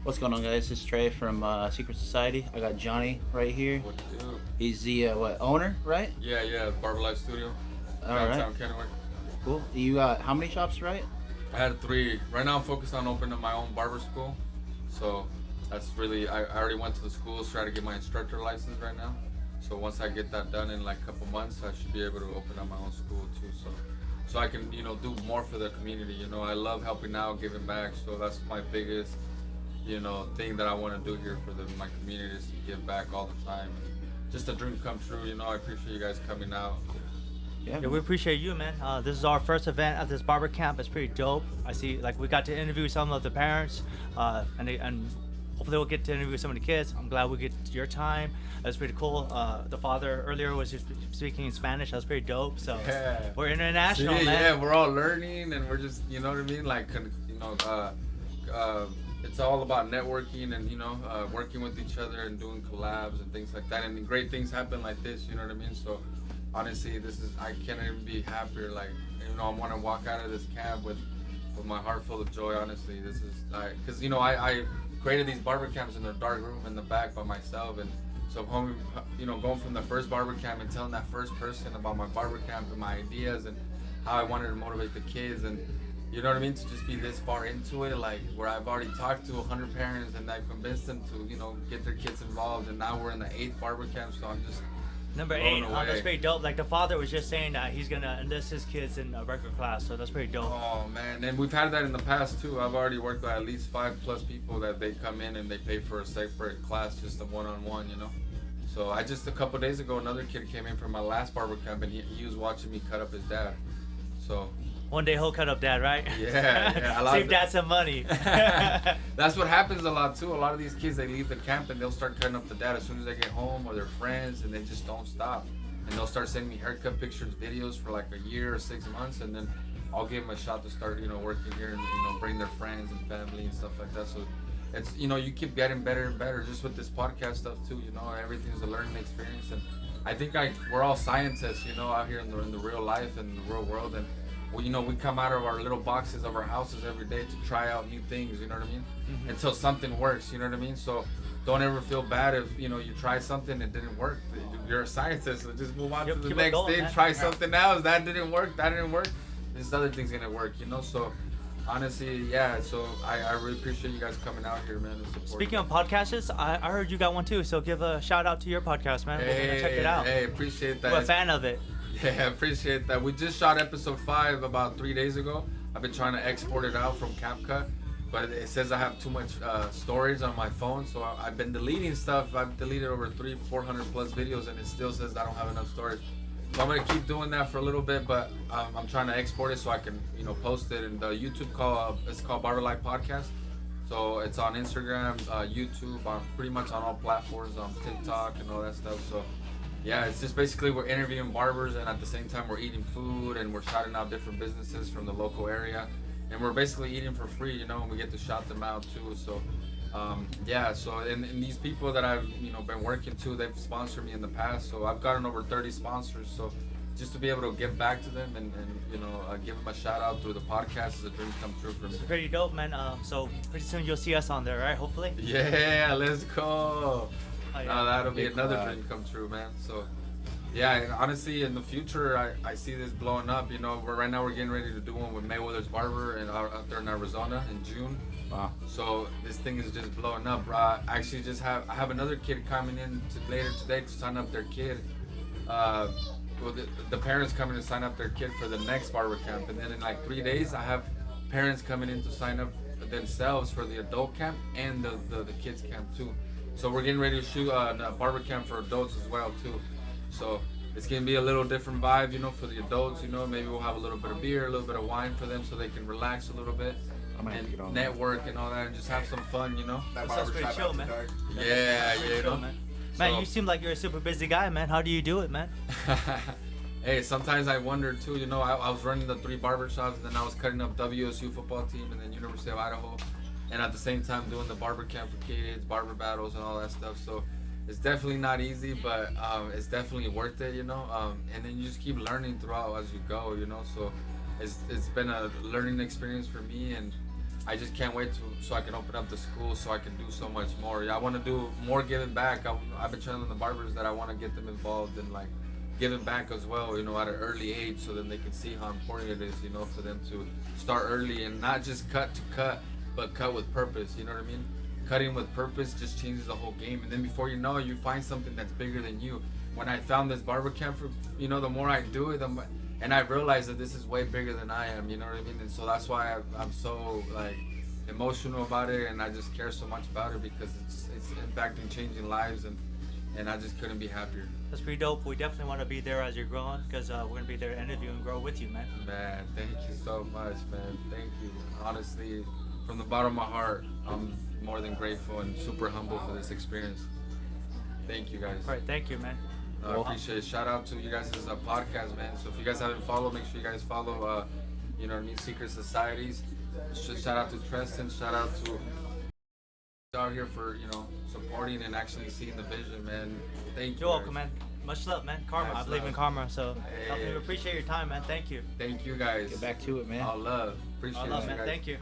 What's going on, guys? This is Trey from Secret Society. I got Jonny right here. What to do? He's the owner, right? Yeah, Barber Life Studio, All downtown right. Kennewick. Cool. You got how many shops, right? I had 3. Right now I'm focused on opening my own barber school. So that's really, I already went to the schools, trying to get my instructor license right now. So once I get that done in like a couple months, I should be able to open up my own school too. So I can, do more for the community. I love helping out, giving back. So that's my biggest, thing that I want to do here for my community is to give back all the time. And just a dream come true. I appreciate you guys coming out. Yeah. Yeah, we appreciate you, man. This is our first event at this Barber Camp. It's pretty dope. I see, like, we got to interview some of the parents, and hopefully we'll get to interview some of the kids. I'm glad we get your time. That's pretty cool. The father earlier was just speaking in Spanish. That was pretty dope. So Yeah. we're international, See, man. Yeah, we're all learning, and we're just, you know what I mean? Like, it's all about networking and, working with each other and doing collabs and things like that. And great things happen like this, you know what I mean? So, honestly, I can't even be happier. Like, I want to walk out of this camp with my heart full of joy, honestly. This is, because, I created these barber camps in a dark room in the back by myself. And so, going from the first barber camp and telling that first person about my barber camp and my ideas and how I wanted to motivate the kids and, you know what I mean? To just be this far into it, like where I've already talked to 100 parents and I've convinced them to, get their kids involved. And now we're in the 8th barber camp, so I'm just Number 8, that's pretty dope. Like, the father was just saying that he's gonna enlist his kids in a regular class, so that's pretty dope. Oh man, and we've had that in the past too. I've already worked with at least 5+ people that they come in and they pay for a separate class, just a one-on-one, So I just a couple days ago, another kid came in from my last barber camp and he was watching me cut up his dad. So. One day he'll cut up dad, right? Yeah. Save dad some money. That's what happens a lot too. A lot of these kids, they leave the camp and they'll start cutting up the dad as soon as they get home or their friends, and they just don't stop. And they'll start sending me haircut pictures, videos for like a year or 6 months, and then I'll give them a shot to start, working here and bring their friends and family and stuff like that. So it's you keep getting better and better just with this podcast stuff too. Everything's a learning experience, and I think we're all scientists, out here in the real life and the real world, and we come out of our little boxes of our houses every day to try out new things, you know what I mean? Mm-hmm. Until something works, you know what I mean? So don't ever feel bad if, you try something and it didn't work. You're a scientist, so just move on to the next thing, man. Try something else. That didn't work. This other thing's gonna work, So honestly, yeah, so I really appreciate you guys coming out here, man. And speaking of podcasts, I heard you got one too, so give a shout out to your podcast, man. We're gonna check it out. Hey, appreciate that. We're a fan of it. Yeah, I appreciate that. We just shot episode 5 about 3 days ago. I've been trying to export it out from CapCut, but it says I have too much storage on my phone, so I've been deleting stuff. I've deleted over 400+ videos, and it still says I don't have enough storage. So I'm gonna keep doing that for a little bit, but I'm trying to export it so I can, post it. And the YouTube it's called Barber Life Podcast. So it's on Instagram, YouTube, pretty much on all platforms, on TikTok and all that stuff. So. Yeah, it's just basically we're interviewing barbers, and at the same time we're eating food, and we're shouting out different businesses from the local area, and we're basically eating for free, and we get to shout them out too. So, and these people that I've been working to, they've sponsored me in the past, so I've gotten over 30 sponsors. So just to be able to give back to them and give them a shout out through the podcast is a dream come true for me. It's pretty dope, man. So pretty soon you'll see us on there, right? Hopefully. Yeah, let's go. Oh, yeah. That'll be another dream come true, man. So, yeah, and honestly, in the future, I see this blowing up. Right now we're getting ready to do one with Mayweather's Barber and out there in Arizona in June. Wow. So this thing is just blowing up. I actually I have another kid coming in later today to sign up their kid. The parents coming to sign up their kid for the next barber camp, and then in like 3 days, I have parents coming in to sign up themselves for the adult camp and the kids camp too. So we're getting ready to shoot a barber camp for adults as well too. So it's gonna be a little different vibe, for the adults. Maybe we'll have a little bit of beer, a little bit of wine for them, so they can relax a little bit and network and all that, and just have some fun. That sounds pretty chill, man. Yeah, Man, you seem like you're a super busy guy, man. How do you do it, man? Hey, sometimes I wonder too. I was running the 3 barber shops, and then I was cutting up WSU football team, and then University of Idaho. And at the same time doing the barber camp for kids, barber battles, and all that stuff. So it's definitely not easy, but it's definitely worth it, And then you just keep learning throughout as you go, So it's been a learning experience for me, and I just can't wait so I can open up the school so I can do so much more. I want to do more giving back. I've been telling the barbers that I want to get them involved in like giving back as well, you know, at an early age, so then they can see how important it is, you know, for them to start early and not just cut to cut, but cut with purpose. You know what I mean? Cutting with purpose just changes the whole game, and then before you know it, you find something that's bigger than you. When I found this barber camp, you know, the more I do it, and I realized that this is way bigger than I am. You know what I mean? And so that's why I'm so like emotional about it, and I just care so much about it because it's impacting, changing lives, and I just couldn't be happier. That's pretty dope. We definitely want to be there as you're growing, because we're gonna be there to interview and grow with you, man. Man, thank you so much, man. Thank you. Honestly, from the bottom of my heart, I'm more than grateful and super humble for this experience. Thank you, guys. All right, thank you, man. I appreciate it. Shout out to you guys' podcast, man. So if you guys haven't followed, make sure you guys follow, you know, New Secret Societies. Shout out to Tristan. Shout out to out here for, you know, supporting and actually seeing the vision, man. Thank you. You're welcome, man. Much love, man. Karma. I believe in karma, so Hey. definitely appreciate your time, man. Thank you. Thank you, guys. Get back to it, man. All love. Appreciate All love, you man. guys. Thank you.